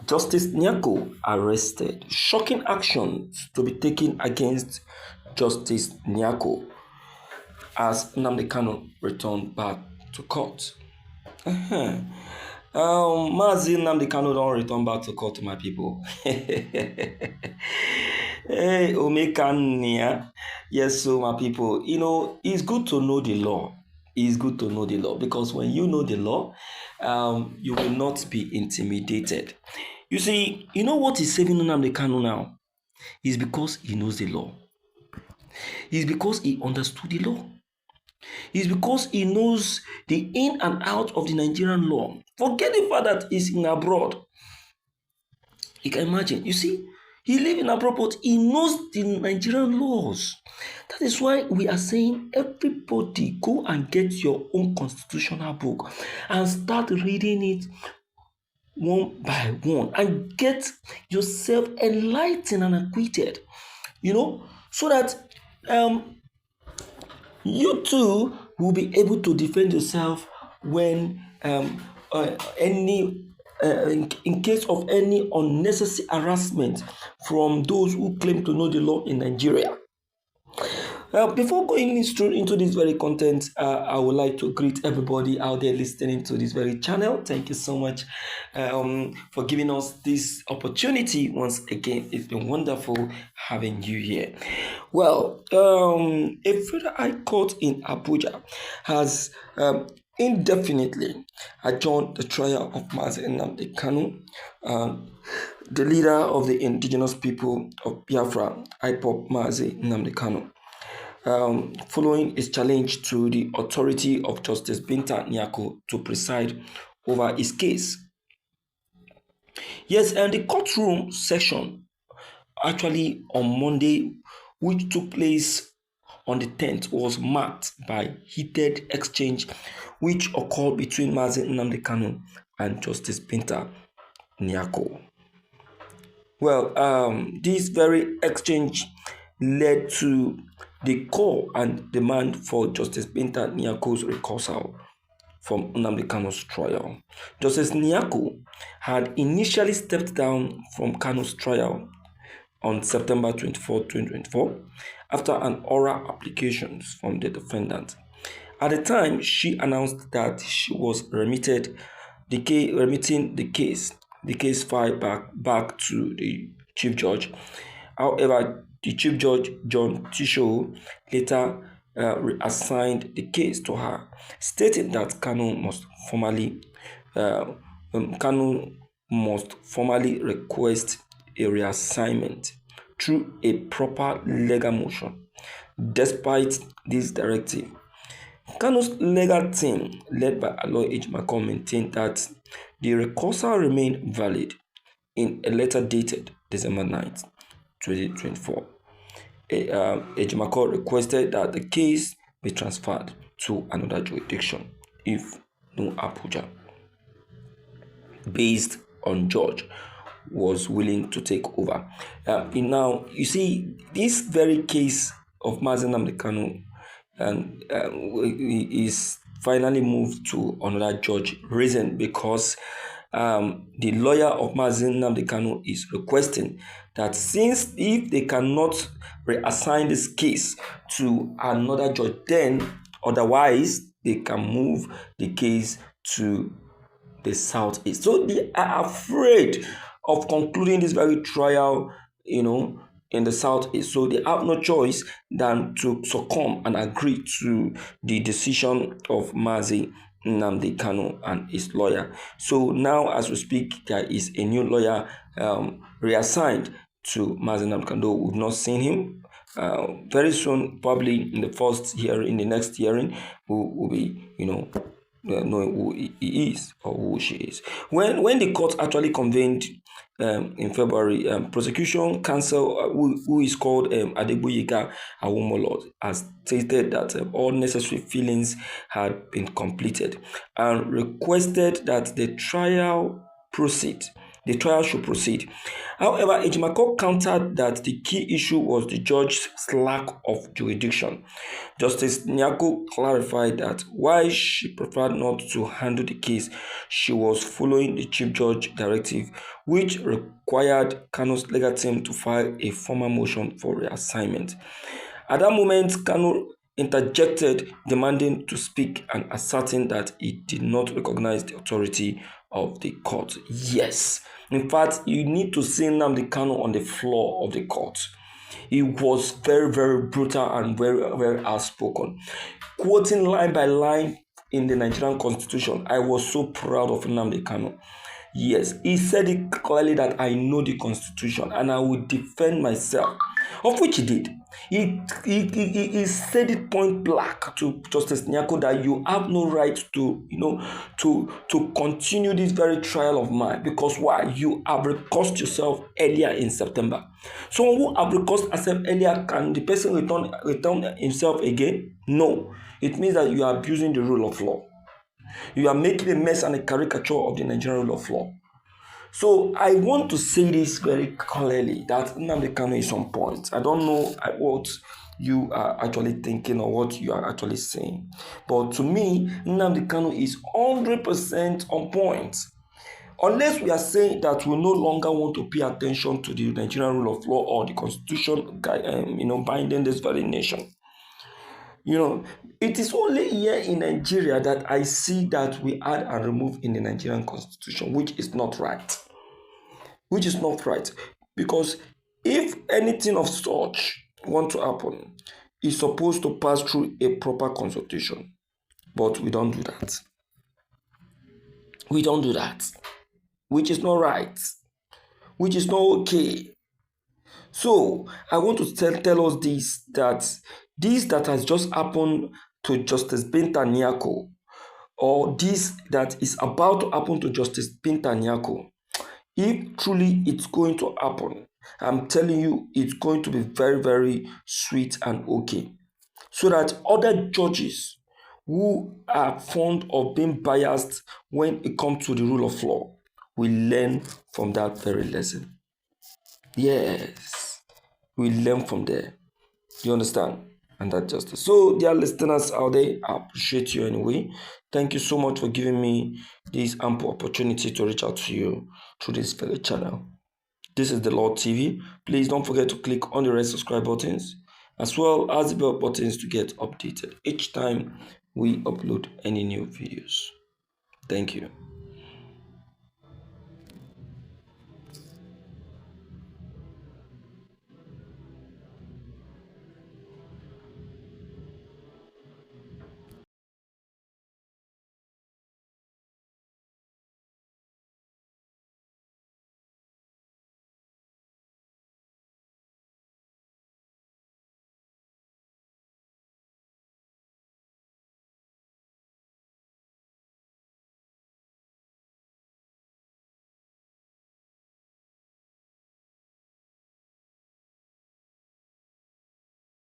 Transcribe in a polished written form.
Justice Nyako arrested. Shocking actions to be taken against Justice Nyako as Nnamdi Kanu returned back to court. Mazi Nnamdi Kanu don't return back to court, my people. Hey, Omekania. Yes, so my people, it's good to know the law. It's good to know the law because when you know the law, you will not be intimidated. You see, you know what is saving Nnamdi Kanu now? It's because he knows the law. It's because he understood the law. It's because he knows the in and out of the Nigerian law. Forget the fact that he's in abroad. You can imagine. You see, he lives in abroad, but he knows the Nigerian laws. That is why we are saying everybody go and get your own constitutional book and start reading it one by one and get yourself enlightened and acquitted. So that you too will be able to defend yourself when in case of any unnecessary harassment from those who claim to know the law in Nigeria. Before going into this very content, I would like to greet everybody out there listening to this very channel. Thank you so much for giving us this opportunity once again. It's been wonderful having you here. Well, a federal high court in Abuja has indefinitely adjourned the trial of Mazi Nnamdi Kanu, the leader of the indigenous people of Biafra, IPOB Mazi Nnamdi Kanu. Following his challenge to the authority of Justice Binta Nyako to preside over his case. Yes, and the courtroom session actually on Monday, which took place on the 10th, was marked by heated exchange which occurred between Mazi Nnamdi Kanu and Justice Binta Nyako. Well, this very exchange led to the call and demand for Justice Binta Nyako's recusal from Nnamdi Kanu's trial. Justice Nyako had initially stepped down from Kanu's trial on September 24, 2024, after an oral application from the defendant. At the time, she announced that she was remitting the case file back to the Chief Judge. However, the Chief Judge, John Tisho, later reassigned the case to her, stating that Kanu must formally request a reassignment through a proper legal motion. Despite this directive, Kanu's legal team, led by Ägäīñst, maintained that the recusal remained valid in a letter dated December 9th, 2024. Ägäīñst requested that the case be transferred to another jurisdiction, if no Abuja based on judge was willing to take over. Now, you see, this very case of Mazi Nnamdi Kanu is finally moved to another judge. Reason because the lawyer of Mazi Nnamdi Kanu is requesting that since if they cannot reassign this case to another judge, then otherwise they can move the case to the southeast. So they are afraid of concluding this very trial, in the southeast. So they have no choice than to succumb and agree to the decision of Mazi Nnamdi Kanu and his lawyer. So now, as we speak, there is a new lawyer reassigned to Mazi Nnamdi Kanu. We've not seen him. Very soon, probably in the next hearing, we'll be, knowing who he is or who she is. When the court actually convened in February, prosecution counsel, who is called Adegboyega Awomolo, has stated that all necessary filings had been completed and requested that the trial proceed the trial should proceed. However, Ejimako countered that the key issue was the judge's lack of jurisdiction. Justice Nyako clarified that while she preferred not to handle the case, she was following the Chief Judge directive, which required Kanu's legal team to file a formal motion for reassignment. At that moment, Kanu interjected, demanding to speak and asserting that he did not recognize the authority of the court. Yes, in fact, you need to see Nnamdi Kanu on the floor of the court. He was very, very brutal and very, very outspoken, quoting line by line in the Nigerian constitution. I was so proud of Nnamdi Kanu. Yes, he said it clearly that I know the constitution and I will defend myself, of which he did. He said it point blank to Justice Nyako that you have no right to continue this very trial of mine, because why? You have recused yourself earlier in September. Someone who have recused herself earlier, can the person return himself again? No. It means that you are abusing the rule of law. You are making a mess and a caricature of the Nigerian rule of law. So I want to say this very clearly, that Nnamdi Kanu is on point. I don't know what you are actually thinking or what you are actually saying, but to me, Nnamdi Kanu is 100% on point. Unless we are saying that we no longer want to pay attention to the Nigerian rule of law or the constitution, binding this very nation. It is only here in Nigeria that I see that we add and remove in the Nigerian constitution, which is not right. Because if anything of such want to happen, it's supposed to pass through a proper consultation. But we don't do that. Which is not right. Which is not okay. So I want to tell us this that has just happened to Justice Binta Nyako, or this that is about to happen to Justice Binta Nyako, if truly it's going to happen, I'm telling you, it's going to be very, very sweet and okay. So that other judges who are fond of being biased when it comes to the rule of law will learn from that very lesson. Yes, we learn from there. You understand? And that justice. So, dear listeners out there, I appreciate you anyway. Thank you so much for giving me this ample opportunity to reach out to you through this very channel. This is The Lord TV. Please don't forget to click on the red subscribe buttons as well as the bell buttons to get updated each time we upload any new videos. Thank you.